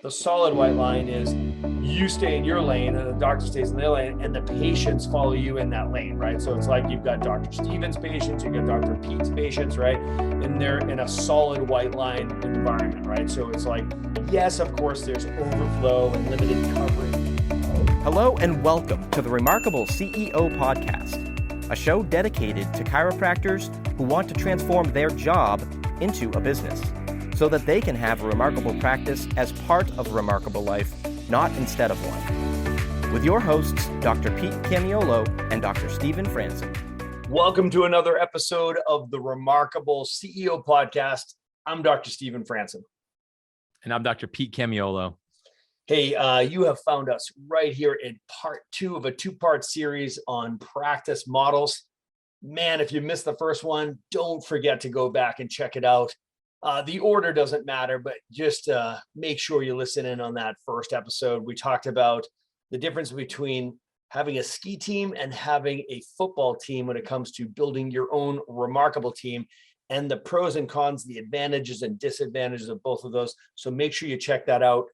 The solid white line is you stay in your lane and the doctor stays in their lane and the patients follow you in that lane, right? So it's like you've got Dr. Stephen's patients, you've got Dr. Pete's patients, right? And they're in a solid white line environment, right? So it's like, yes, of course, there's overflow and limited coverage. Hello and welcome to the Remarkable CEO Podcast, a show dedicated to chiropractors who want to transform their job into a business, so that they can have a remarkable practice as part of a remarkable life, not instead of one. With your hosts, Dr. Pete Camiolo and Dr. Stephen Franson. Welcome to another episode of the Remarkable CEO Podcast. I'm Dr. Stephen Franson. And I'm Dr. Pete Camiolo. Hey, you have found us right here in part 2 of a 2-part series on practice models. Man, if you missed the first one, don't forget to go back and check it out. The order doesn't matter, but just make sure you listen in on that first episode. We talked about the difference between having a ski team and having a football team when it comes to building your own remarkable team, and the pros and cons, the advantages and disadvantages of both of those. So make sure you check that out.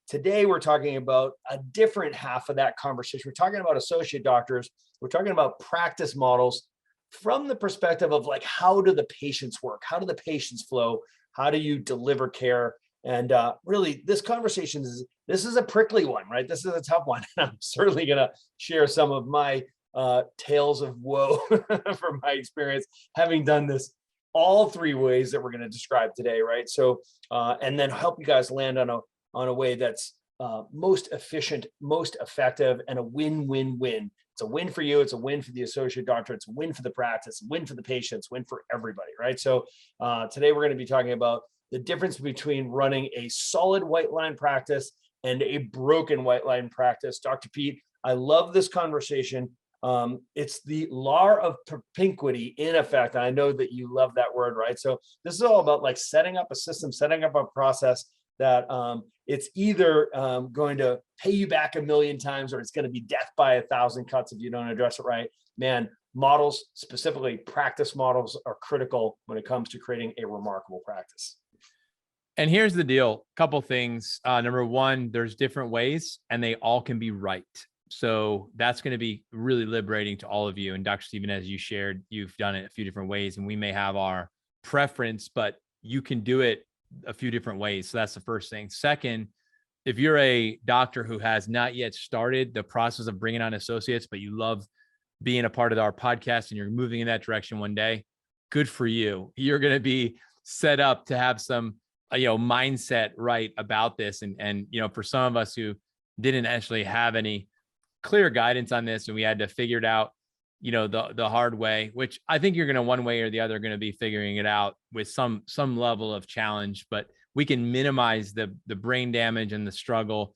Today, we're talking about a different half of that conversation. We're talking about associate doctors. We're talking about practice models from the perspective of like, how do the patients work? How do the patients flow? How do you deliver care? And really, this conversation is a prickly one, right? This is a tough one. And I'm certainly going to share some of my tales of woe from my experience, having done this all 3 ways that we're going to describe today, right? So, and then help you guys land on a way that's most efficient, most effective, and a win-win-win. It's a win for you. It's a win for the associate doctor. It's a win for the practice, win for the patients, win for everybody, right? So today we're going to be talking about the difference between running a solid white line practice and a broken white line practice. Dr. Pete, I love this conversation. It's the law of propinquity in effect. I know that you love that word, right? So this is all about like setting up a system, setting up a process that it's either going to pay you back 1,000,000 times, or it's going to be death by 1,000 cuts if you don't address it right. Man, models, specifically practice models, are critical when it comes to creating a remarkable practice. And here's the deal. Couple things. Number one, there's different ways and they all can be right. So that's going to be really liberating to all of you. And Dr. Stephen, as you shared, you've done it a few different ways, and we may have our preference, but you can do it a few different ways. So that's the first thing. Second, if you're a doctor who has not yet started the process of bringing on associates, but you love being a part of our podcast and you're moving in that direction one day, good for you. You're going to be set up to have some, mindset right about this. And, for some of us who didn't actually have any clear guidance on this, and we had to figure it out, the hard way, which I think you're going to one way or the other going to be figuring it out with some level of challenge, but we can minimize the brain damage and the struggle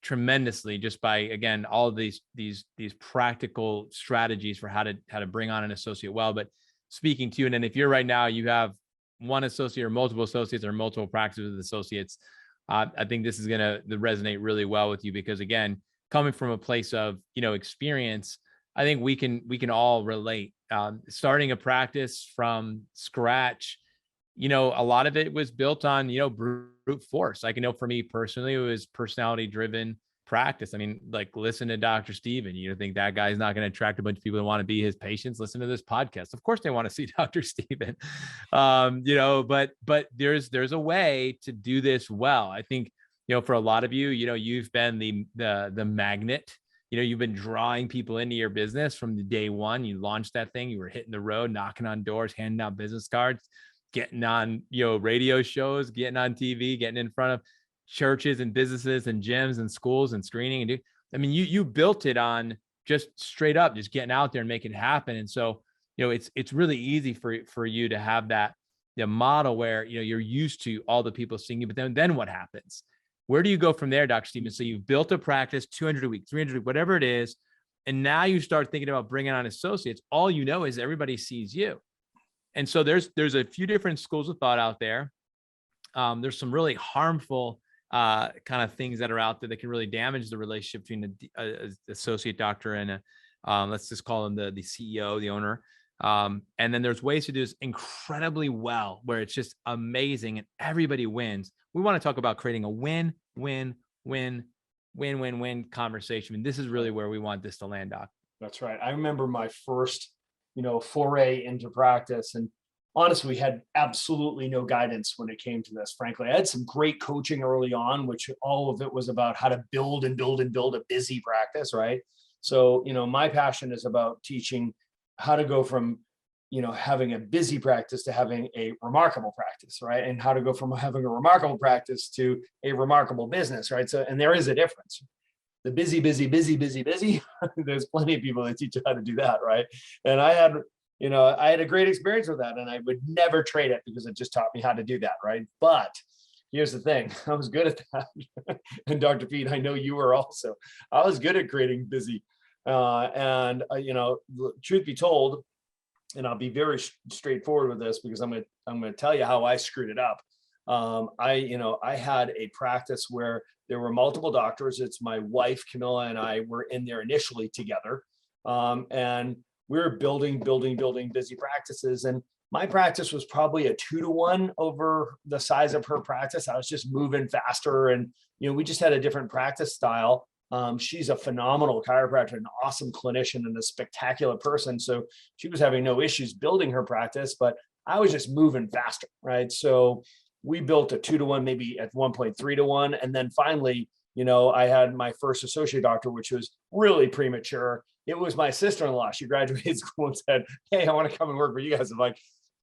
tremendously just by, again, all of these practical strategies for how to bring on an associate well. But speaking to you, and then if you're right now, you have one associate or multiple associates or multiple practices with associates, I think this is going to resonate really well with you, because again, coming from a place of, experience, I think we can all relate. Starting a practice from scratch, a lot of it was built on, brute force. Like, for me personally, it was personality driven practice. I mean, like, listen to Dr. Stephen. You think that guy's not going to attract a bunch of people that want to be his patients? Listen to this podcast. Of course they want to see Dr. Stephen. But there's a way to do this well. I think, for a lot of you, you've been the magnet. You've been drawing people into your business from the day one. You launched that thing. You were hitting the road, knocking on doors, handing out business cards, getting on, radio shows, getting on TV, getting in front of churches and businesses and gyms and schools and screening. And you built it on just straight up, just getting out there and making it happen. And so, it's really easy for you to have that model where, you're used to all the people seeing you, but then what happens? Where do you go from there, Dr. Stephen? So you've built a practice, 200 a week, 300 a week, whatever it is. And now you start thinking about bringing on associates. All you know is everybody sees you. And so there's a few different schools of thought out there. There's some really harmful kind of things that are out there that can really damage the relationship between the associate doctor and let's just call him the CEO, the owner. And then there's ways to do this incredibly well, where it's just amazing and everybody wins. we want to talk about creating a win conversation. And this is really where we want this to land, Doc. That's right. I remember my first, foray into practice, and honestly, we had absolutely no guidance when it came to this. Frankly, I had some great coaching early on, which all of it was about how to build and build and build a busy practice, right? So, my passion is about teaching how to go from, having a busy practice to having a remarkable practice, right? And how to go from having a remarkable practice to a remarkable business, right? So, and there is a difference. The busy, there's plenty of people that teach you how to do that, right? And I had a great experience with that, and I would never trade it because it just taught me how to do that, right? But here's the thing, I was good at that. And Dr. Pete, I know you were also. I was good at creating busy. Truth be told, and I'll be very straightforward with this because I'm gonna tell you how I screwed it up. I had a practice where there were multiple doctors. It's my wife, Camilla, and I were in there initially together. And we were building busy practices. And my practice was probably a 2-to-1 over the size of her practice. I was just moving faster. And, we just had a different practice style. She's a phenomenal chiropractor, an awesome clinician, and a spectacular person. So she was having no issues building her practice, but I was just moving faster, right? So we built a 2-to-1, maybe at one point 3-to-1. And then finally, I had my first associate doctor, which was really premature. It was my sister-in-law. She graduated school and said, "Hey, I want to come and work for you guys." I'm like,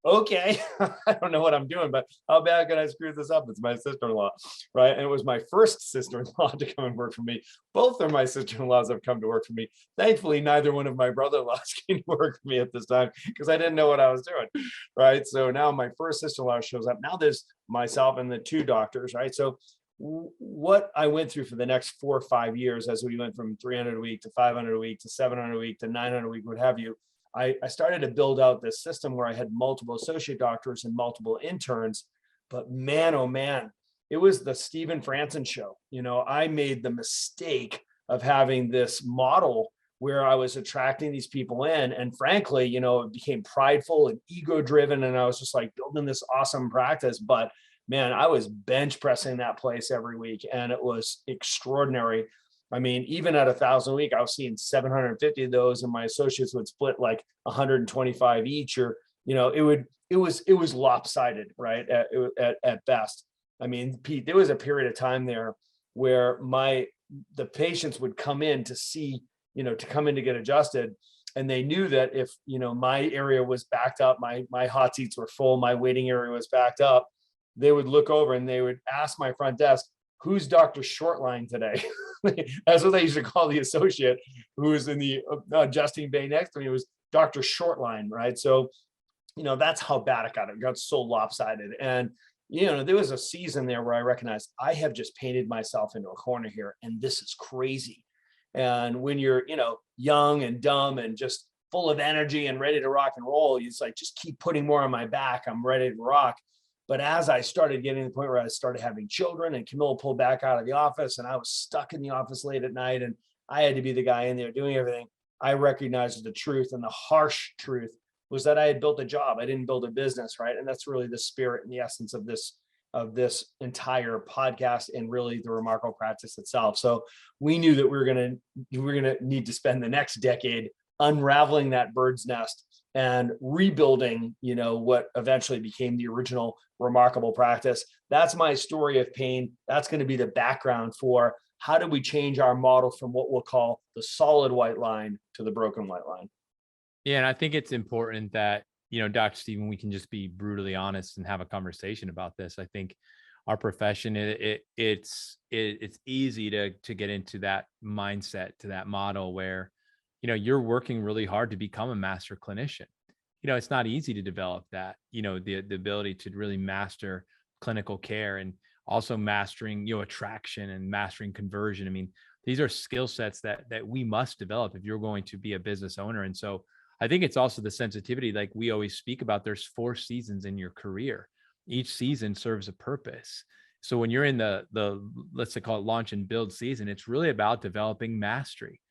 okay, I don't know what I'm doing, but how bad can I screw this up? It's my sister-in-law, right? And it was my first sister-in-law to come and work for me. Both of my sister-in-laws have come to work for me. Thankfully, neither one of my brother-in-laws came to work for me at this time because I didn't know what I was doing, right? So now my first sister-in-law shows up. Now there's myself and the 2 doctors, right? So what I went through for the next 4 or 5 years, as we went from 300 a week to 500 a week to 700 a week to 900 a week, what have you, I started to build out this system where I had multiple associate doctors and multiple interns. But man, oh man, it was the Stephen Franson show. I made the mistake of having this model where I was attracting these people in. And frankly, it became prideful and ego driven. And I was just like building this awesome practice. But man, I was bench pressing that place every week, and it was extraordinary. I mean, even at 1,000 a week, I was seeing 750 of those, and my associates would split like 125 each, or it was lopsided, right? At best. I mean, Pete, there was a period of time there where the patients would come in to see, to come in to get adjusted, and they knew that if my area was backed up, my hot seats were full, my waiting area was backed up, they would look over and they would ask my front desk, "Who's Dr. Shortline today?" That's what they used to call the associate who was in the adjusting bay next to me. It was Dr. Shortline, right? So, that's how bad it got. It got so lopsided. And, there was a season there where I recognized I have just painted myself into a corner here, and this is crazy. And when you're, young and dumb and just full of energy and ready to rock and roll, it's like, just keep putting more on my back. I'm ready to rock. But as I started getting to the point where I started having children, and Camilla pulled back out of the office, and I was stuck in the office late at night, and I had to be the guy in there doing everything, I recognized the truth, and the harsh truth was that I had built a job. I didn't build a business, right? And that's really the spirit and the essence of this entire podcast, and really the remarkable practice itself. So we knew that we were gonna need to spend the next decade unraveling that bird's nest and rebuilding, what eventually became the original remarkable practice. That's my story of pain. That's going to be the background for how do we change our model from what we'll call the solid white line to the broken white line. Yeah. And I think it's important that, Dr. Stephen, we can just be brutally honest and have a conversation about this. I think our profession, it's easy to get into that mindset, to that model where, you're working really hard to become a master clinician. It's not easy to develop that, the ability to really master clinical care, and also mastering, attraction and mastering conversion. I mean, these are skill sets that we must develop if you're going to be a business owner. And so I think it's also the sensitivity, like we always speak about, there's 4 seasons in your career. Each season serves a purpose. So when you're in the let's say call it launch and build season, it's really about developing mastery.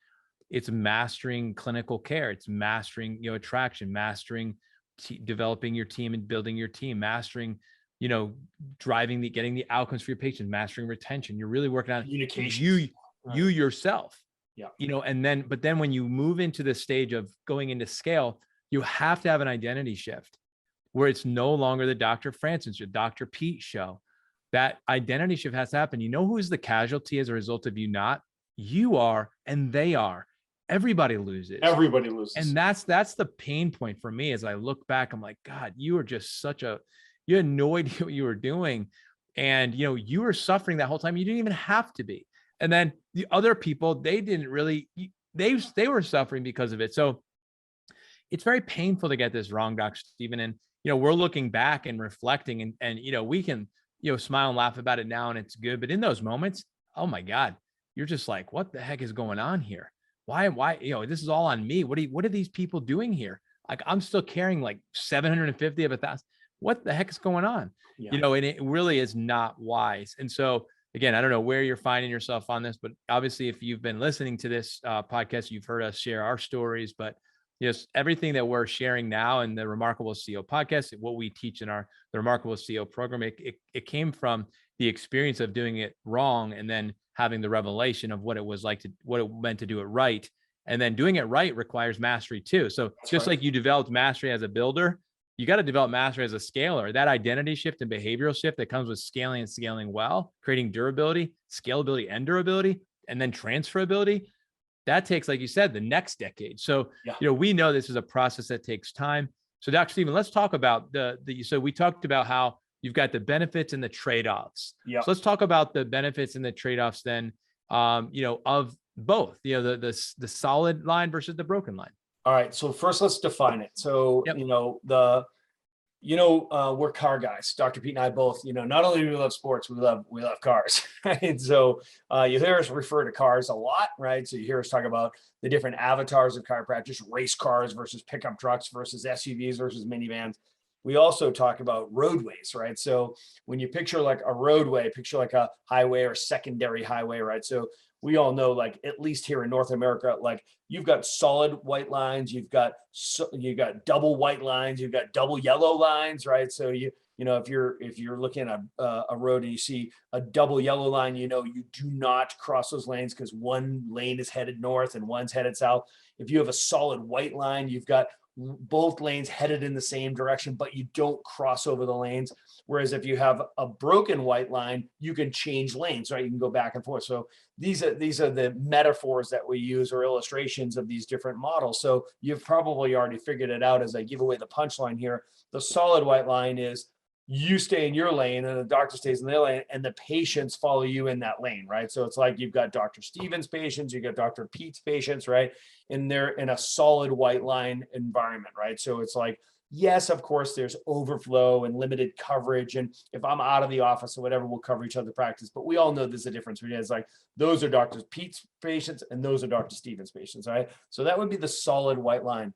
It's mastering clinical care. It's mastering, attraction, mastering, developing your team and building your team, mastering getting the outcomes for your patients, mastering retention. You're really working on Communication. you yourself, Yeah. but then when you move into the stage of going into scale, you have to have an identity shift where it's no longer the Dr. Francis or Dr. Pete show. That identity shift has to happen. You know who's the casualty as a result of you not? You are, and they are. Everybody loses. Everybody loses. And that's the pain point for me as I look back. I'm like, God, you are just you had no idea what you were doing. And, you were suffering that whole time. You didn't even have to be. And then the other people, they didn't really, they were suffering because of it. So it's very painful to get this wrong, Dr. Stephen. And, we're looking back and reflecting and, we can, smile and laugh about it now and it's good. But in those moments, oh my God, you're just like, what the heck is going on here? Why, this is all on me. What are these people doing here? Like, I'm still carrying like 750 of 1,000. What the heck is going on? Yeah. And it really is not wise. And so again, I don't know where you're finding yourself on this, but obviously if you've been listening to this podcast, you've heard us share our stories, but yes, everything that we're sharing now in the Remarkable CEO podcast, what we teach in the Remarkable CEO program, it came from the experience of doing it wrong and then having the revelation of what it meant to do it right. And then doing it right requires mastery too. So That's just right. like you developed mastery as a builder, you got to develop mastery as a scaler. That identity shift and behavioral shift that comes with scaling and scaling well, creating durability, scalability and durability, and then transferability. That takes, like you said, the next decade. So, we know this is a process that takes time. So Dr. Stephen, let's talk about so we talked about how you've got the benefits and the trade-offs. Yeah. So let's talk about the benefits and the trade-offs then, of both, the solid line versus the broken line. All right. So first let's define it. So, we're car guys. Dr. Pete and I both, not only do we love sports, we love cars, right? So you hear us refer to cars a lot, right? So you hear us talk about the different avatars of chiropractors, race cars versus pickup trucks versus SUVs versus minivans. We also talk about roadways, right? So when you picture like a roadway, picture like a highway or secondary highway, right? So we all know, like, at least here in North America, like, you've got solid white lines, you've got double white lines, you've got double yellow lines, right? So if you're looking at a road and you see a double yellow line, you do not cross those lanes because one lane is headed north and one's headed south. If you have a solid white line, you've got both lanes headed in the same direction, but you don't cross over the lanes. Whereas if you have a broken white line, you can change lanes, right? You can go back and forth. So these are the metaphors that we use, or illustrations of these different models. So you've probably already figured it out as I give away the punchline here. The solid white line is you stay in your lane and the doctor stays in their lane and the patients follow you in that lane, right? So it's like you've got Dr. Stephen's patients, you've got Dr. Pete's patients, right? And they're in a solid white line environment, right? So it's like, yes, of course, there's overflow and limited coverage. And if I'm out of the office or whatever, we'll cover each other's practice. But we all know there's a difference. It's like, those are Dr. Pete's patients and those are Dr. Stephen's patients, right? So that would be the solid white line.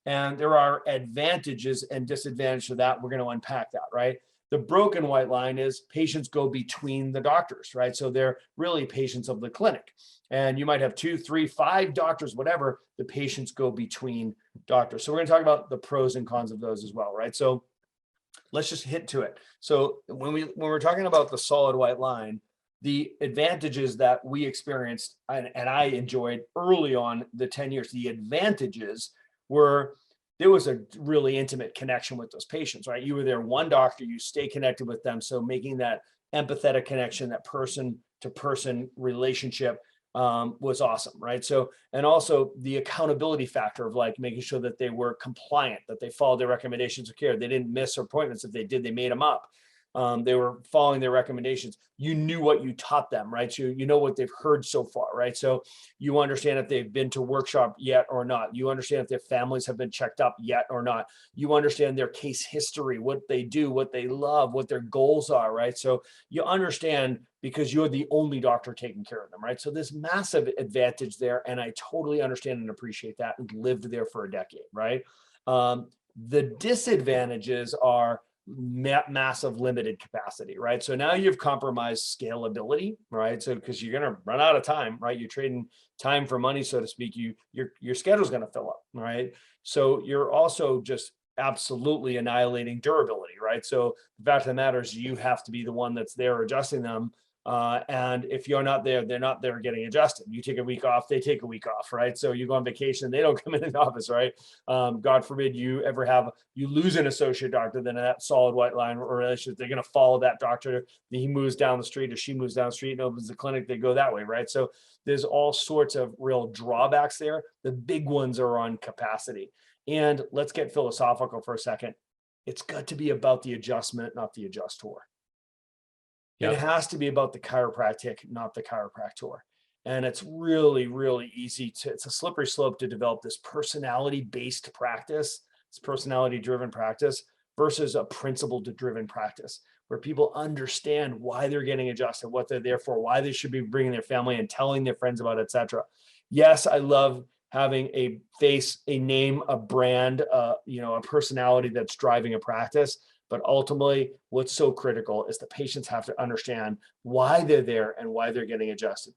And there are advantages and disadvantages to that. We're going to unpack that, right? The broken white line is patients go between the doctors, right? So they're really patients of the clinic. And you might have 2, 3, 5 doctors, whatever, the patients go between doctors. So we're going to talk about the pros and cons of those as well, right? So let's just hit to it. So when we're talking about the solid white line, the advantages that we experienced and I enjoyed early on the 10 years, the advantages were there was a really intimate connection with those patients, right? You were there, one doctor, you stay connected with them. So making that empathetic connection, that person to person relationship was awesome, right? So, and also the accountability factor of like making sure that they were compliant, that they followed their recommendations of care. They didn't miss appointments. If they did, they made them up. They were following their recommendations. You knew what you taught them, right? So you know what they've heard so far, right? So you understand if they've been to workshop yet or not. You understand if their families have been checked up yet or not. You understand their case history, what they do, what they love, what their goals are, right? So you understand because you're the only doctor taking care of them, right? So this massive advantage there, and I totally understand and appreciate that and lived there for a decade, right? The disadvantages are massive limited capacity, right? So now you've compromised scalability, right? So because you're going to run out of time, right? You're trading time for money, so to speak. Your schedule's going to fill up, right? So you're also just absolutely annihilating durability, right? So the fact of the matter is you have to be the one that's there adjusting them. And if you're not there, they're not there getting adjusted. You take a week off, they take a week off, right? So you go on vacation, they don't come in the office, right? God forbid you lose an associate doctor, then that solid white line relationship, they're going to follow that doctor. He moves down the street or she moves down the street and opens the clinic, they go that way, right? So there's all sorts of real drawbacks there. The big ones are on capacity. And let's get philosophical for a second. It's got to be about the adjustment, not the adjustor. It has to be about the chiropractic, not the chiropractor. And it's really, really easy it's a slippery slope to develop this personality-based practice, this personality-driven practice versus a principle-driven practice where people understand why they're getting adjusted, what they're there for, why they should be bringing their family and telling their friends about it, etc. Yes, I love having a face, a name, a brand, a personality that's driving a practice. But ultimately, what's so critical is the patients have to understand why they're there and why they're getting adjusted.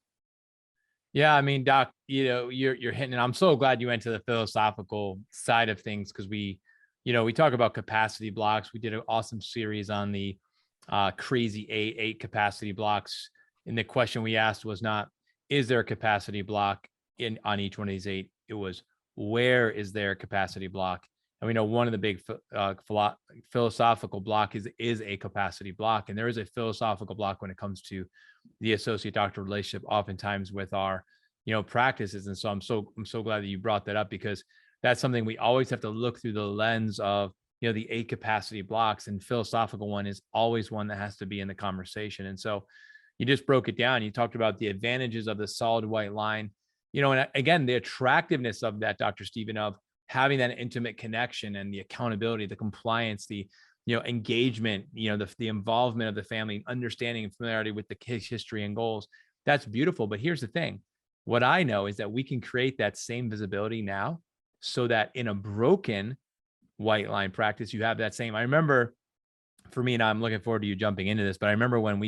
Yeah, I mean, Doc, you're hitting it. I'm so glad you went to the philosophical side of things because we talk about capacity blocks. We did an awesome series on the crazy eight capacity blocks. And the question we asked was not, is there a capacity block on each one of these 8? It was, where is there a capacity block? And we know one of the big philosophical block is a capacity block. And there is a philosophical block when it comes to the associate doctor relationship, oftentimes with our, practices. And so I'm so glad that you brought that up because that's something we always have to look through the lens of, the 8 capacity blocks, and philosophical one is always one that has to be in the conversation. And so you just broke it down. You talked about the advantages of the solid white line, and again, the attractiveness of that, Dr. Stephen, of having that intimate connection and the accountability, the compliance, the engagement, the involvement of the family, understanding and familiarity with the case history and goals. That's beautiful. But here's the thing. What I know is that we can create that same visibility now so that in a broken white line practice, you have that same. I remember for me, and I'm looking forward to you jumping into this, but I remember when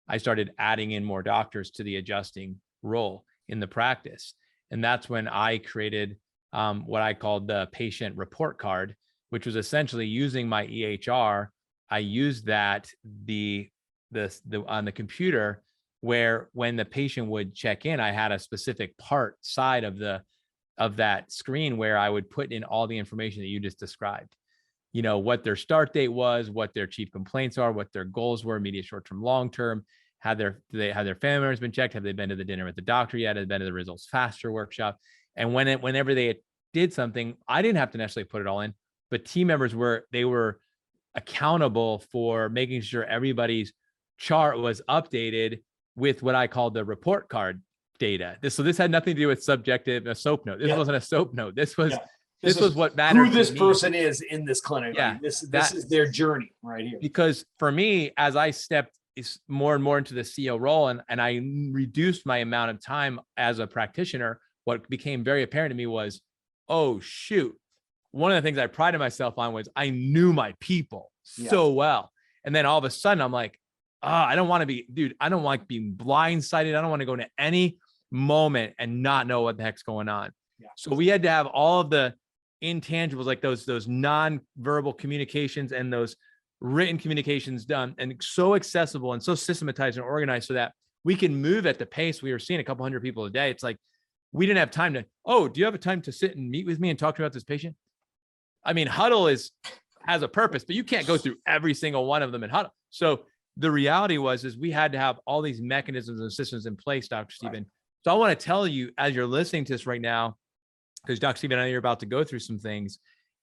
I started adding in more doctors to the adjusting role in the practice. And that's when I created what I called the patient report card, which was essentially using my EHR. I used that on the computer where when the patient would check in, I had a specific side of that screen where I would put in all the information that you just described. What their start date was, what their chief complaints are, what their goals were, immediate, short-term, long-term. Have their family members been checked? Have they been to the dinner with the doctor yet? Have they been to the results faster workshop? And whenever they did something, I didn't have to necessarily put it all in, but team members were accountable for making sure everybody's chart was updated with what I called the report card data. This had nothing to do with a SOAP note. This wasn't a SOAP note. This was what mattered. Who this person is in this clinic. Yeah, right? This is their journey right here. Because for me, as I stepped more and more into the CEO role and I reduced my amount of time as a practitioner, what became very apparent to me was, oh, shoot. One of the things I prided myself on was I knew my people so well. And then all of a sudden I'm like, I don't want to like being blindsided. I don't want to go into any moment and not know what the heck's going on. Yeah. So we had to have all of the intangibles, like those non-verbal communications and those written communications done and so accessible and so systematized and organized so that we can move at the pace. We were seeing a couple hundred people a day. It's like, we didn't have time to, do you have a time to sit and meet with me and talk to me about this patient? I mean, Huddle has a purpose, but you can't go through every single one of them in Huddle. So the reality is we had to have all these mechanisms and systems in place, Dr. Stephen. Right. So I want to tell you, as you're listening to this right now, because Dr. Stephen, I know you're about to go through some things,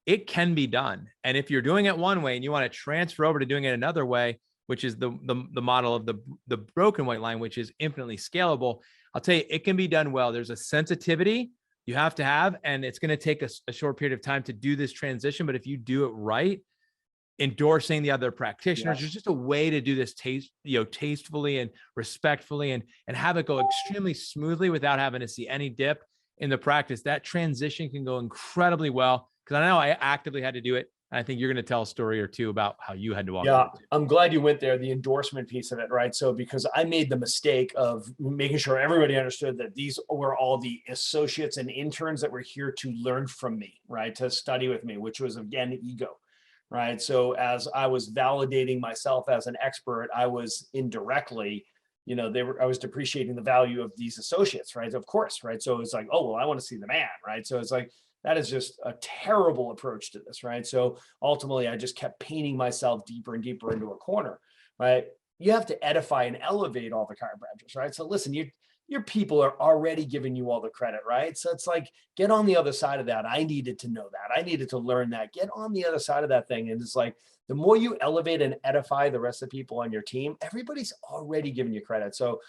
it can be done. And if you're doing it one way and you want to transfer over to doing it another way, which is the model of the broken white line, which is infinitely scalable, I'll tell you, it can be done well. There's a sensitivity you have to have, and it's going to take a short period of time to do this transition. But if you do it right, endorsing the other practitioners, there's just a way to do this tastefully and respectfully and have it go extremely smoothly without having to see any dip in the practice. That transition can go incredibly well because I know I actively had to do it. And I think you're going to tell a story or two about how you had to walk Yeah, through it. I'm glad you went there, the endorsement piece of it, right? So because I made the mistake of making sure everybody understood that these were all the associates and interns that were here to learn from me, right? To study with me, which was again ego, right? So as I was validating myself as an expert, I was indirectly, I was depreciating the value of these associates, right? Of course, right? So it's like, oh, well, I want to see the man, right? So it's like, that is just a terrible approach to this, right? So ultimately, I just kept painting myself deeper and deeper into a corner, right? You have to edify and elevate all the chiropractors, right? So listen, your people are already giving you all the credit, right? So it's like, get on the other side of that. I needed to know that. I needed to learn that. Get on the other side of that thing. And it's like, the more you elevate and edify the rest of the people on your team, everybody's already giving you credit. So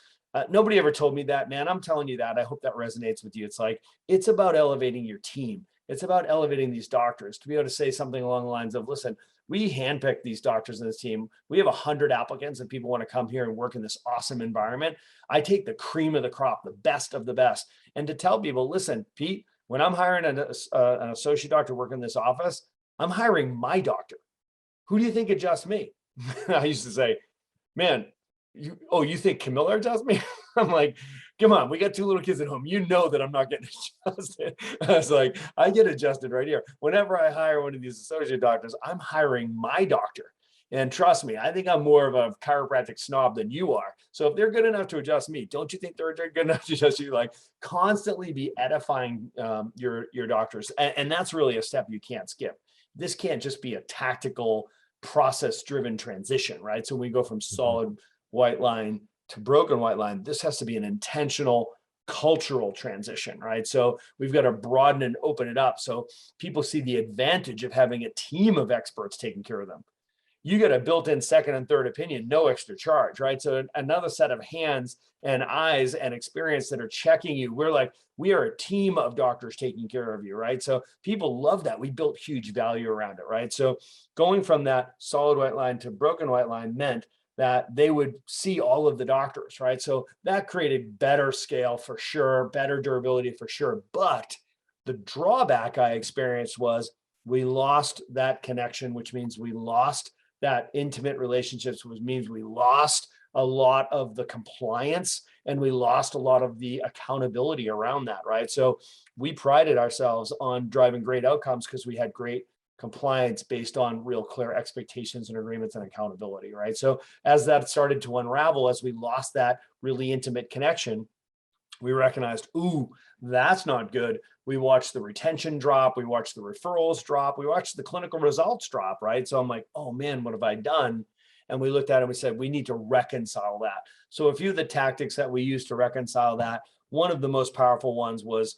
nobody ever told me that, man. I'm telling you that. I hope that resonates with you. It's like, it's about elevating your team. It's about elevating these doctors to be able to say something along the lines of, listen, we handpicked these doctors in this team. We have 100 applicants and people want to come here and work in this awesome environment. I take the cream of the crop, the best of the best. And to tell people, listen, Pete, when I'm hiring an associate doctor working in this office, I'm hiring my doctor. Who do you think adjusts me? I used to say, man, you think Camilla adjusts me? I'm like, come on, we got 2 little kids at home. You know that I'm not getting adjusted. I was like, I get adjusted right here. Whenever I hire one of these associate doctors, I'm hiring my doctor. And trust me, I think I'm more of a chiropractic snob than you are. So if they're good enough to adjust me, don't you think they're good enough to adjust you? Like, constantly be edifying your doctors. And that's really a step you can't skip. This can't just be a tactical process-driven transition, right? So we go from solid white line to broken white line. This has to be an intentional cultural transition, right? So we've got to broaden and open it up so people see the advantage of having a team of experts taking care of them. You get a built-in second and third opinion, no extra charge, right? So another set of hands and eyes and experience that are checking you. We are a team of doctors taking care of you, right? So people love that. We built huge value around it, right? So going from that solid white line to broken white line meant that they would see all of the doctors, right? So that created better scale for sure, better durability for sure. But the drawback I experienced was we lost that connection, which means we lost that intimate relationships, which means we lost a lot of the compliance and we lost a lot of the accountability around that, right? So we prided ourselves on driving great outcomes because we had great compliance based on real clear expectations and agreements and accountability, right? So as that started to unravel, as we lost that really intimate connection, we recognized, ooh, that's not good. We watched the retention drop. We watched the referrals drop. We watched the clinical results drop, right? So I'm like, oh man, what have I done? And we looked at it and we said, we need to reconcile that. So a few of the tactics that we used to reconcile that, one of the most powerful ones was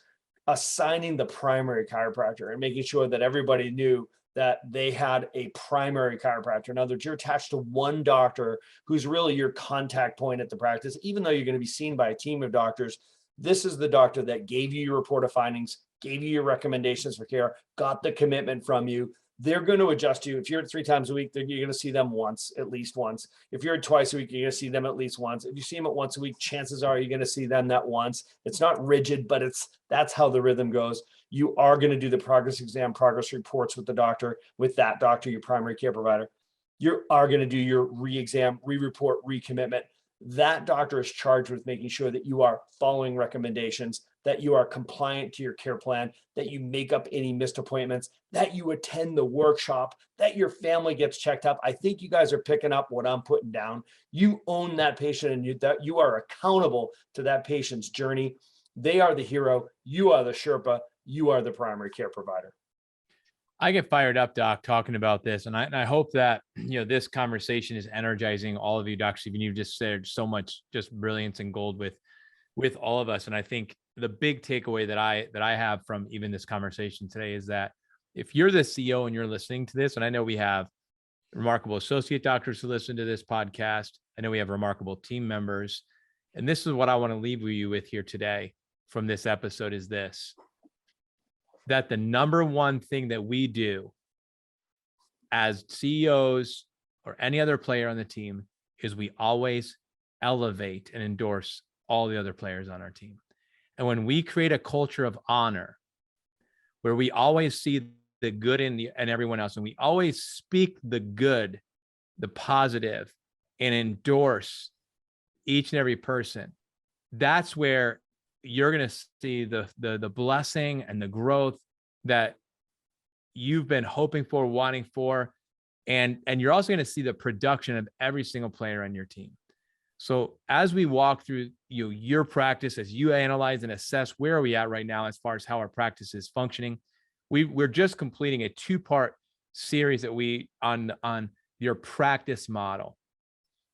assigning the primary chiropractor and making sure that everybody knew that they had a primary chiropractor. In other words, you're attached to one doctor who's really your contact point at the practice, even though you're going to be seen by a team of doctors. This is the doctor that gave you your report of findings, gave you your recommendations for care, got the commitment from you. They're going to adjust you. If you're at 3 times a week, you're going to see them once, at least once. If you're at twice a week, you're going to see them at least once. If you see them at once a week, chances are you're going to see them that once. It's not rigid, but that's how the rhythm goes. You are going to do the progress exam, progress reports with the doctor, with that doctor, your primary care provider. You are going to do your re-exam, re-report, recommitment. That doctor is charged with making sure that you are following recommendations, that you are compliant to your care plan, that you make up any missed appointments, that you attend the workshop, that your family gets checked up. I think you guys are picking up what I'm putting down. You own that patient and that you are accountable to that patient's journey. They are the hero. You are the Sherpa. You are the primary care provider. I get fired up, Doc, talking about this. And I hope that, this conversation is energizing all of you, Doc Stephen. You've just shared so much just brilliance and gold with all of us. And I think the big takeaway that I have from even this conversation today is that if you're the CEO and you're listening to this, and I know we have remarkable associate doctors who listen to this podcast, I know we have remarkable team members, and this is what I want to leave you with here today from this episode is this, that the number one thing that we do as CEOs or any other player on the team is we always elevate and endorse all the other players on our team. And when we create a culture of honor, where we always see the good in everyone else, and we always speak the good, the positive, and endorse each and every person, that's where you're going to see the blessing and the growth that you've been hoping for, wanting for, and you're also going to see the production of every single player on your team. So as we walk through your practice, as you analyze and assess where are we at right now as far as how our practice is functioning, we're just completing a 2-part series that we on your practice model.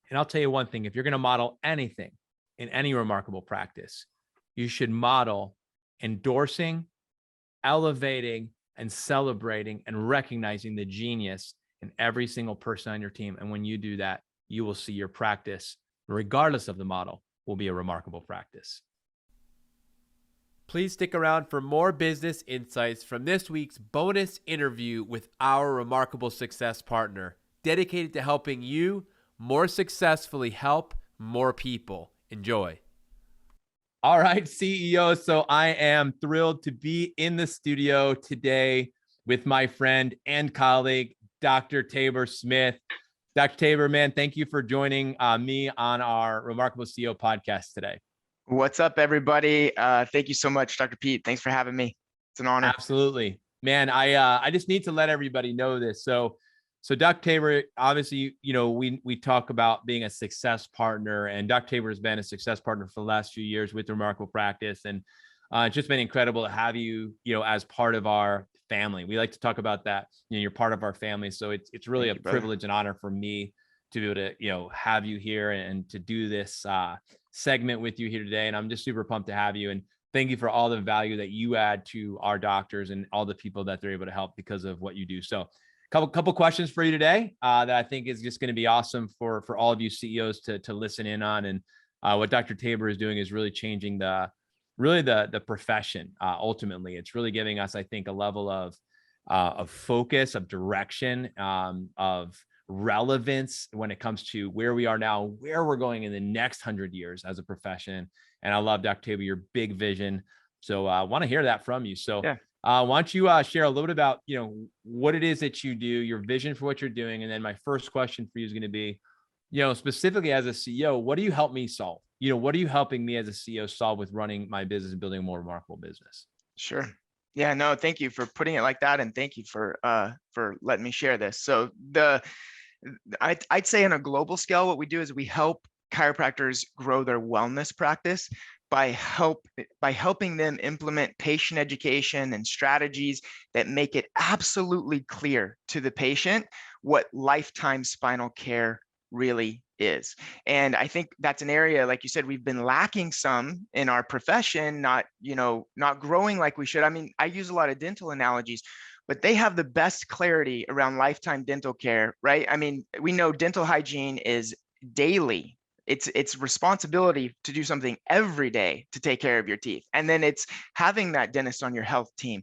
And I'll tell you one thing: if you're going to model anything in any remarkable practice, you should model endorsing, elevating, and celebrating and recognizing the genius in every single person on your team. And when you do that, you will see your practice, regardless of the model, will be a remarkable practice. Please stick around for more business insights from this week's bonus interview with our remarkable success partner, dedicated to helping you more successfully help more people. Enjoy. All right, CEO. So I am thrilled to be in the studio today with my friend and colleague, Dr. Tabor Smith. Dr. Tabor, man, thank you for joining me on our Remarkable CEO podcast today. What's up, everybody? Thank you so much, Dr. Pete. Thanks for having me. It's an honor. Absolutely, man. I just need to let everybody know this. So Dr. Tabor, obviously, we talk about being a success partner, and Dr. Tabor has been a success partner for the last few years with Remarkable Practice, and it's just been incredible to have you, as part of our family. We like to talk about that. You're part of our family, so it's really a privilege and honor for me to be able to, have you here and to do this segment with you here today. And I'm just super pumped to have you. And thank you for all the value that you add to our doctors and all the people that they're able to help because of what you do. So couple questions for you today that I think is just going to be awesome for all of you CEOs to listen in on. And what Dr. Tabor is doing is really changing the profession. Ultimately, it's really giving us, I think, a level of focus, of direction, of relevance when it comes to where we are now, where we're going in the next 100 years as a profession. And I love, Dr. Tabor, your big vision. So I want to hear that from you. So yeah. Why don't you share a little bit about, what it is that you do, your vision for what you're doing. And then my first question for you is going to be, specifically as a CEO, what do you help me solve? What are you helping me as a CEO solve with running my business and building a more remarkable business? Sure. Yeah, no, thank you for putting it like that. And thank you for letting me share this. So I'd say on a global scale, what we do is we help chiropractors grow their wellness practice by helping them implement patient education and strategies that make it absolutely clear to the patient what lifetime spinal care really is. And I think that's an area, like you said, we've been lacking some in our profession, not growing like we should. I mean, I use a lot of dental analogies, but they have the best clarity around lifetime dental care, right? I mean, we know dental hygiene is daily. It's responsibility to do something every day to take care of your teeth. And then it's having that dentist on your health team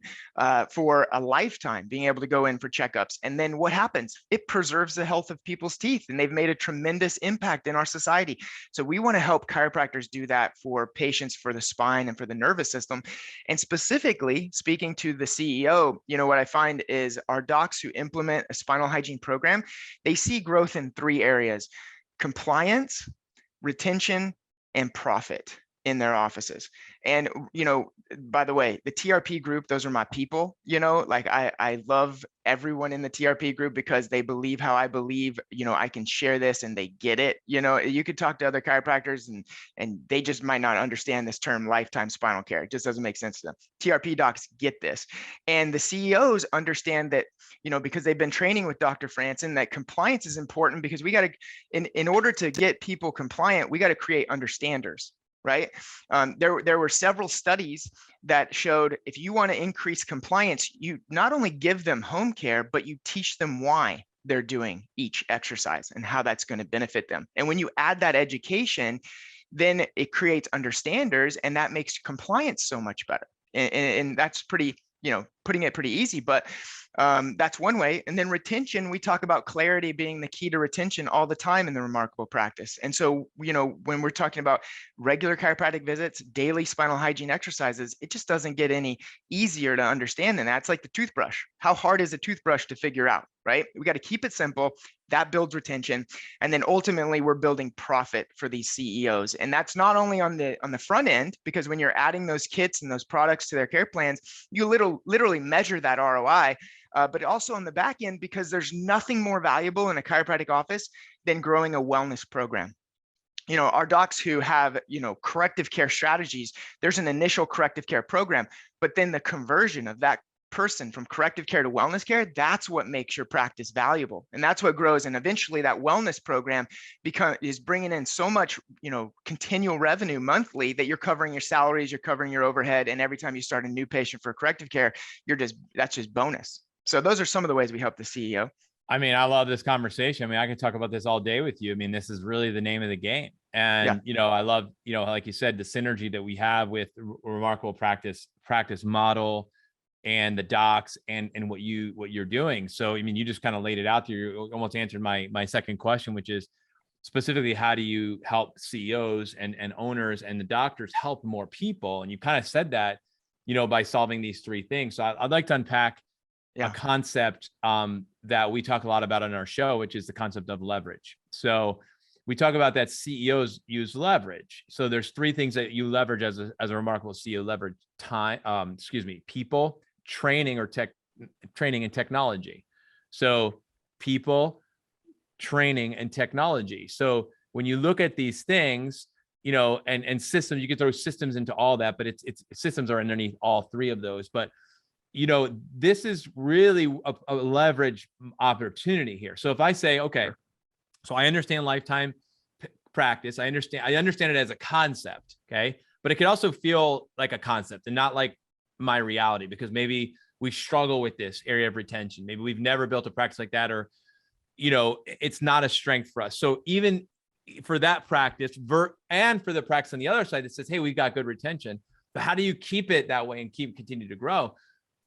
for a lifetime, being able to go in for checkups. And then what happens? It preserves the health of people's teeth, and they've made a tremendous impact in our society. So we want to help chiropractors do that for patients, for the spine and for the nervous system. And specifically speaking to the CEO, what I find is our docs who implement a spinal hygiene program, they see growth in 3 areas: compliance, retention, and profit in their offices. And, by the way, the TRP group, those are my people, like I love everyone in the TRP group because they believe how I believe, I can share this and they get it. You could talk to other chiropractors and they just might not understand this term lifetime spinal care. It just doesn't make sense to them. TRP docs get this. And the CEOs understand that, because they've been training with Dr. Franson, that compliance is important because we got to, in order to get people compliant, we got to create understanders. Right. There were several studies that showed if you want to increase compliance, you not only give them home care, but you teach them why they're doing each exercise and how that's going to benefit them. And when you add that education, then it creates understanders, and that makes compliance so much better. And that's pretty putting it pretty easy, but that's one way. And then retention, we talk about clarity being the key to retention all the time in the Remarkable practice. And so, when we're talking about regular chiropractic visits, daily spinal hygiene exercises, it just doesn't get any easier to understand than that. It's like the toothbrush. How hard is a toothbrush to figure out, right? We got to keep it simple. That builds retention. And then ultimately we're building profit for these CEOs. And that's not only on the front end, because when you're adding those kits and those products to their care plans, you literally measure that ROI, but also on the back end, because there's nothing more valuable in a chiropractic office than growing a wellness program. Our docs who have, corrective care strategies, there's an initial corrective care program, but then the conversion of that person from corrective care to wellness care, that's what makes your practice valuable. And that's what grows. And eventually that wellness program is bringing in so much, continual revenue monthly that you're covering your salaries, you're covering your overhead. And every time you start a new patient for corrective care, that's just bonus. So those are some of the ways we help the CEO. I mean, I love this conversation. I could talk about this all day with you. This is really the name of the game. And, I love, like you said, the synergy that we have with Remarkable practice model and the docs and what you're doing. So, you just kind of laid it out there. You almost answered my second question, which is specifically, how do you help CEOs and owners and the doctors help more people? And you kind of said that, by solving these three things. So I'd like to unpack a concept that we talk a lot about on our show, which is the concept of leverage. So we talk about that CEOs use leverage. So there's three things that you leverage as a Remarkable CEO: leverage time, people, training and technology. So people, training, and technology. So when you look at these things, and systems, you can throw systems into all that, but it's systems are underneath all three of those. But this is really a leverage opportunity here. So if I say, okay, so I understand lifetime practice, I understand it as a concept, okay, but it could also feel like a concept and not like my reality, because maybe we struggle with this area of retention. Maybe we've never built a practice like that, or it's not a strength for us. So even for that practice and for the practice on the other side that says, hey, we've got good retention, but how do you keep it that way and continue to grow?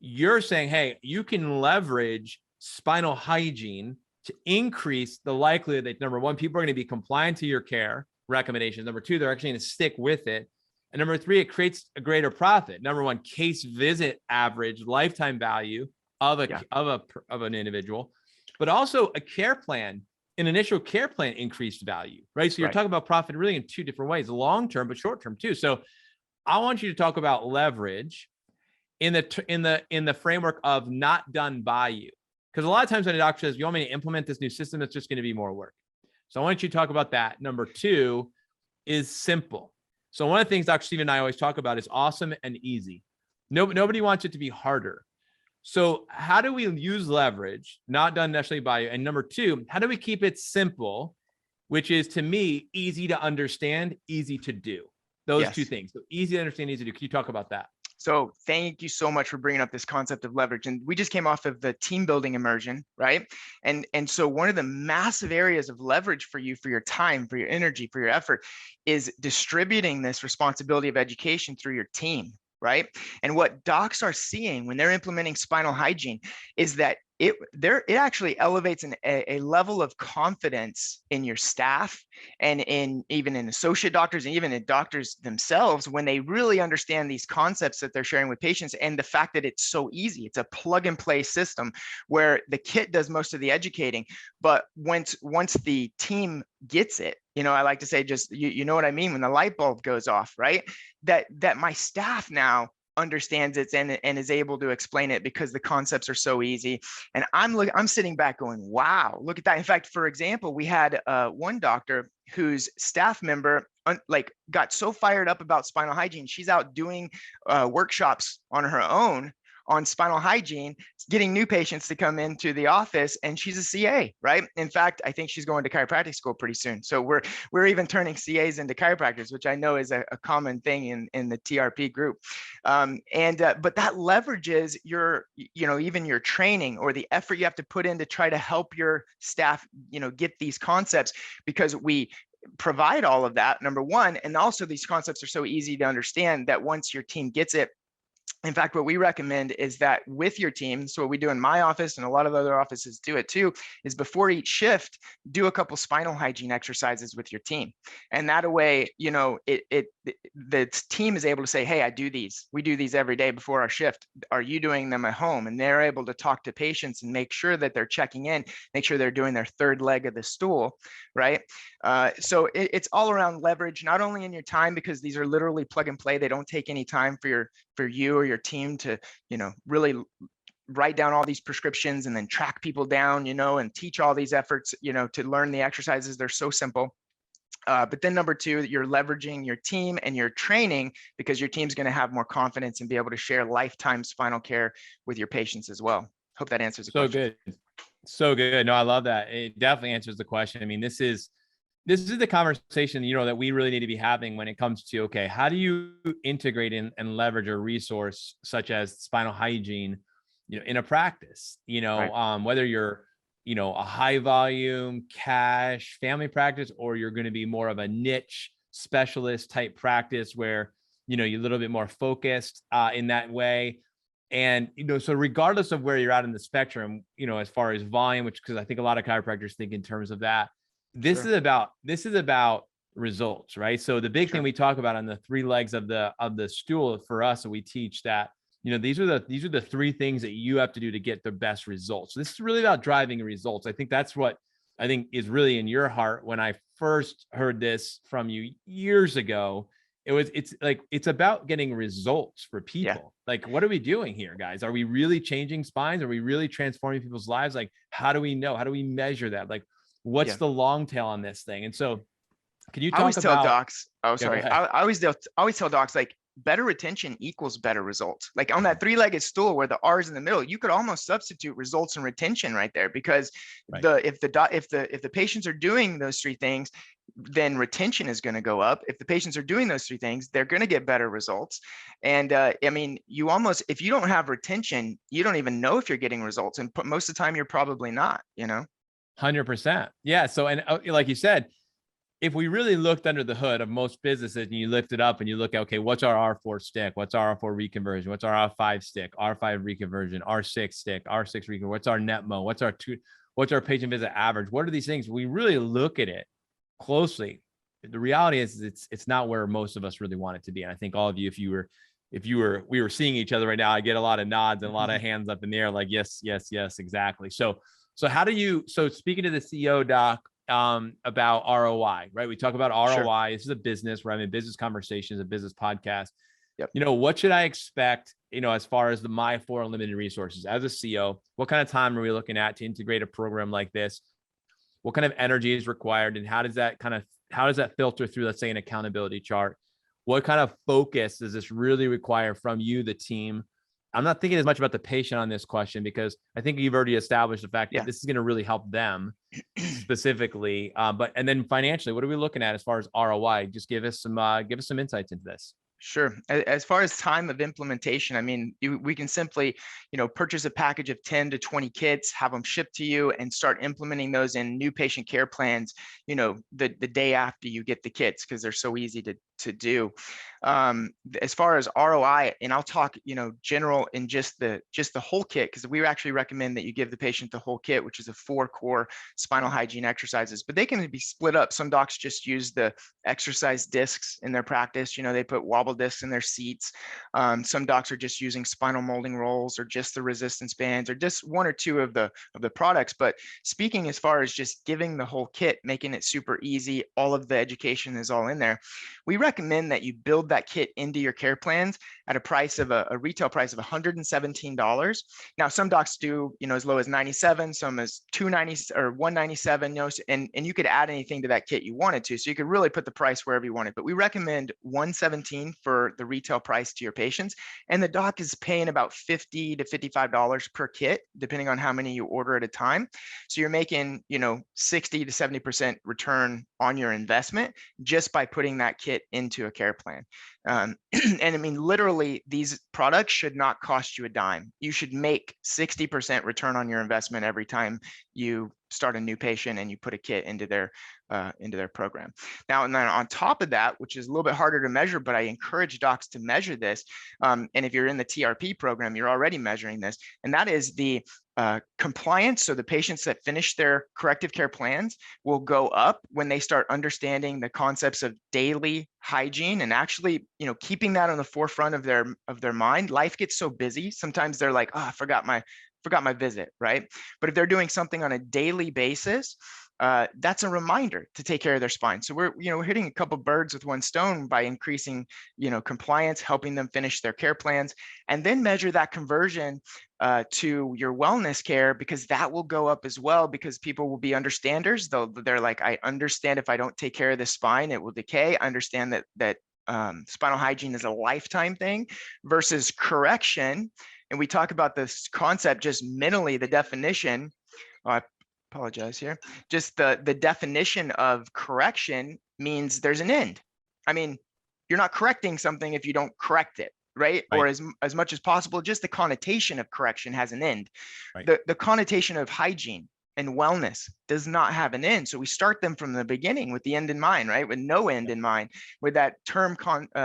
You're saying, hey, you can leverage spinal hygiene to increase the likelihood that, number one, people are going to be compliant to your care recommendations. Number two, they're actually going to stick with it. And number three, it creates a greater profit. Number one, case visit average lifetime value of an individual, but also a care plan, an initial care plan increased value, right? So you're talking about profit really in two different ways: long-term, but short-term too. So I want you to talk about leverage in the framework of not done by you. Because a lot of times when a doctor says, you want me to implement this new system, it's just going to be more work. So I want you to talk about that. Number two is simple. So one of the things Dr. Steve and I always talk about is awesome and easy. Nobody wants it to be harder. So how do we use leverage, not done necessarily by you? And number two, how do we keep it simple, which is, to me, easy to understand, easy to do? Those two things. So easy to understand, easy to do. Can you talk about that? So thank you so much for bringing up this concept of leverage. And we just came off of the team building immersion, right? And so one of the massive areas of leverage for you, for your time, for your energy, for your effort, is distributing this responsibility of education through your team, right? And what docs are seeing when they're implementing spinal hygiene is that it actually elevates a level of confidence in your staff and even in associate doctors and even in doctors themselves, when they really understand these concepts that they're sharing with patients, and the fact that it's so easy. It's a plug and play system where the kit does most of the educating, but once the team gets it, I like to say, just, you know what I mean, when the light bulb goes off, right? That my staff now understands it and is able to explain it because the concepts are so easy. And I'm sitting back going, wow, look at that. In fact, for example, we had one doctor whose staff member got so fired up about spinal hygiene. She's out doing workshops on her own on spinal hygiene, getting new patients to come into the office, and she's a CA, right? In fact, I think she's going to chiropractic school pretty soon. So we're even turning CAs into chiropractors, which I know is a common thing in the TRP group. But that leverages your, even your training or the effort you have to put in to try to help your staff, get these concepts, because we provide all of that, number one. And also these concepts are so easy to understand that once your team gets it, In fact, what we recommend is that with your team, so what we do in my office and a lot of other offices do it too, is before each shift, do a couple spinal hygiene exercises with your team. And that way, the team is able to say, hey, I do these. We do these every day before our shift. Are you doing them at home? And they're able to talk to patients and make sure that they're checking in, make sure they're doing their third leg of the stool, right? So it's all around leverage, not only in your time, because these are literally plug and play. They don't take any time for you or your team to, really write down all these prescriptions and then track people down, and teach all these efforts, to learn the exercises. They're so simple. But then number two, you're leveraging your team and your training, because your team's going to have more confidence and be able to share lifetime spinal care with your patients as well. Hope that answers the question. So good. No, I love that. It definitely answers the question. I mean, this is the conversation, that we really need to be having when it comes to, okay, how do you integrate and leverage a resource such as spinal hygiene, in a practice, Right. Whether you're, a high volume cash family practice, or you're going to be more of a niche specialist type practice where, you're a little bit more focused in that way. And, so regardless of where you're at in the spectrum, as far as volume, because I think a lot of chiropractors think in terms of that, this Sure. is about results, right? So the big thing we talk about on the three legs of the stool for us, so we teach that, these are the three things that you have to do to get the best results. So this is really about driving results. I think that's what I think is really in your heart. When I first heard this from you years ago, it's about getting results for people. Yeah. Like, what are we doing here, guys? Are we really changing spines? Are we really transforming people's lives? Like, how do we know? How do we measure that? Like, what's the long tail on this thing? And so can you I always talk tell about, docs, go I ahead. always tell docs, like, better retention equals better results. Like on that three-legged stool where the R is in the middle, you could almost substitute results and retention right there, because Right. if the patients are doing those three things, then retention is going to go up. If the patients are doing those three things, they're going to get better results. And I mean, if you don't have retention, you don't even know if you're getting results. And most of the time, you're probably not, 100%. Yeah. So, and like you said, if we really looked under the hood of most businesses and you lift it up and you look at, okay, what's our R4 stick? What's our R4 reconversion? What's our R5 stick? R5 reconversion, R6 stick, R6 reconversion? What's our NetMo? What's our patient visit average? What are these things? We really look at it closely. The reality is it's not where most of us really want it to be. And I think all of you, we were seeing each other right now, I get a lot of nods and a lot of hands up in the air, like, yes, exactly. So speaking to the CEO, Doc, about ROI, right? We talk about ROI. Sure. This is a business. We're having business conversations, a business podcast. Yep. What should I expect, as far as my 4 unlimited resources as a CEO? What kind of time are we looking at to integrate a program like this? What kind of energy is required? And how does that filter through, let's say, an accountability chart? What kind of focus does this really require from you, the team? I'm not thinking as much about the patient on this question, because I think you've already established the fact that this is going to really help them specifically. And then financially, what are we looking at as far as ROI? Just give us some insights into this. Sure. As far as time of implementation, I mean, we can simply, purchase a package of 10 to 20 kits, have them shipped to you, and start implementing those in new patient care plans, the day after you get the kits, because they're so easy to do. As far as ROI, and I'll talk, general in just the whole kit, because we actually recommend that you give the patient the whole kit, which is a 4 core spinal hygiene exercises, but they can be split up. Some docs just use the exercise discs in their practice. They put wobble discs in their seats. Some docs are just using spinal molding rolls, or just the resistance bands, or just 1 or 2 of the products. But speaking as far as just giving the whole kit, making it super easy, all of the education is all in there. We recommend that you build that kit into your care plans at a price of a retail price of $117. Now, some docs do, as low as $97, some as $290 or $197, and you could add anything to that kit you wanted to. So you could really put the price wherever you wanted, but we recommend $117 for the retail price to your patients. And the doc is paying about $50 to $55 per kit, depending on how many you order at a time. So you're making, 60 to 70% return on your investment just by putting that kit into a care plan. And I mean, literally, these products should not cost you a dime. You should make 60% return on your investment every time you start a new patient and you put a kit into their program. Now, and then on top of that, which is a little bit harder to measure, but I encourage docs to measure this. And if you're in the TRP program, you're already measuring this, and that is the compliance. So the patients that finish their corrective care plans will go up when they start understanding the concepts of daily hygiene and actually, keeping that on the forefront of their mind. Life gets so busy. Sometimes they're like, oh, I forgot my visit, right? But if they're doing something on a daily basis, that's a reminder to take care of their spine. So we're hitting a couple birds with one stone by increasing, compliance, helping them finish their care plans, and then measure that conversion to your wellness care, because that will go up as well, because people will be understanders. They're like, I understand if I don't take care of the spine, it will decay. I understand that spinal hygiene is a lifetime thing versus correction. And we talk about this concept just mentally, the definition. I apologize here. Just the definition of correction means there's an end. I mean, you're not correcting something if you don't correct it, right? Or as much as possible, just the connotation of correction has an end. Right. The connotation of hygiene and wellness does not have an end. So we start them from the beginning with the end in mind, right? With no end in mind, with that term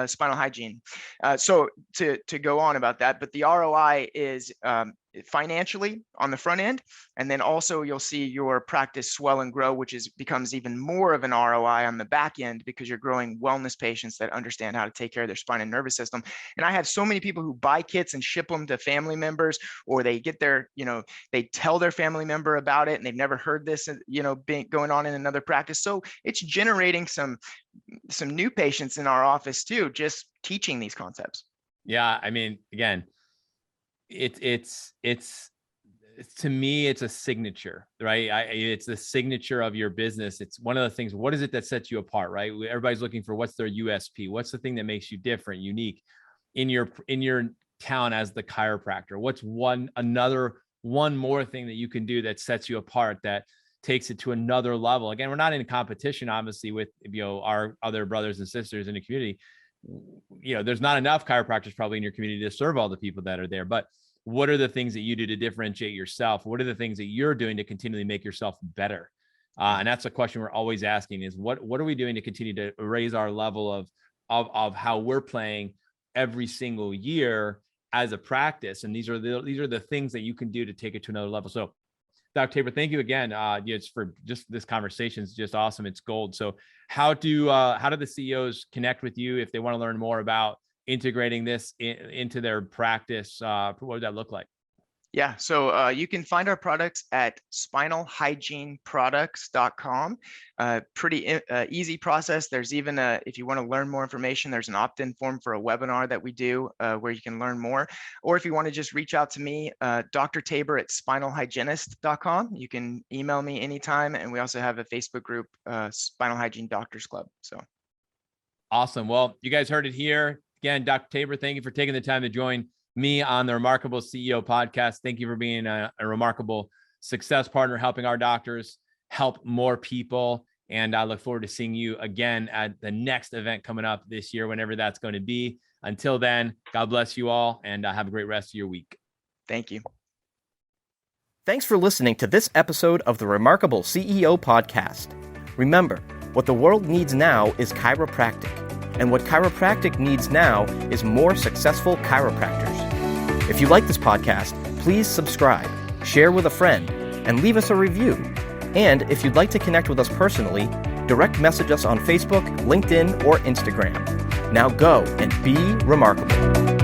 spinal hygiene. So to go on about that, but the ROI is financially on the front end, and then also you'll see your practice swell and grow, which becomes even more of an ROI on the back end, because you're growing wellness patients that understand how to take care of their spine and nervous system. And I have so many people who buy kits and ship them to family members, or they get their, they tell their family member about it and they've never heard this, going on in another practice. So it's generating some new patients in our office too, just teaching these concepts. Yeah. I mean, again, it's to me, it's a signature, right? It's the signature of your business. It's one of the things. What is it that sets you apart, right? Everybody's looking for what's their USP. What's the thing that makes you different, unique in your town as the chiropractor? What's one more thing that you can do that sets you apart, that takes it to another level? Again, we're not in competition, obviously, with our other brothers and sisters in the community. There's not enough chiropractors probably in your community to serve all the people that are there, but what are the things that you do to differentiate yourself? What are the things that you're doing to continually make yourself better? And that's a question we're always asking, is what are we doing to continue to raise our level of how we're playing every single year as a practice? And these are the things that you can do to take it to another level. So Dr. Tabor, thank you again. For just this conversation. It's just awesome. It's gold. So how do the CEOs connect with you if they want to learn more about integrating this into their practice? What would that look like? Yeah, so you can find our products at spinalhygieneproducts.com. Pretty easy process. There's even if you want to learn more information, there's an opt-in form for a webinar that we do where you can learn more. Or if you want to just reach out to me, Dr. Tabor at spinalhygienist.com. You can email me anytime. And we also have a Facebook group, Spinal Hygiene Doctors Club. So awesome. Well, you guys heard it here. Again, Dr. Tabor, thank you for taking the time to join me on the Remarkable CEO podcast. Thank you for being a remarkable success partner, helping our doctors help more people. And I look forward to seeing you again at the next event coming up this year, whenever that's going to be. Until then, God bless you all, and have a great rest of your week. Thank you. Thanks for listening to this episode of the Remarkable CEO podcast. Remember, what the world needs now is chiropractic. And what chiropractic needs now is more successful chiropractors. If you like this podcast, please subscribe, share with a friend, and leave us a review. And if you'd like to connect with us personally, direct message us on Facebook, LinkedIn, or Instagram. Now go and be remarkable.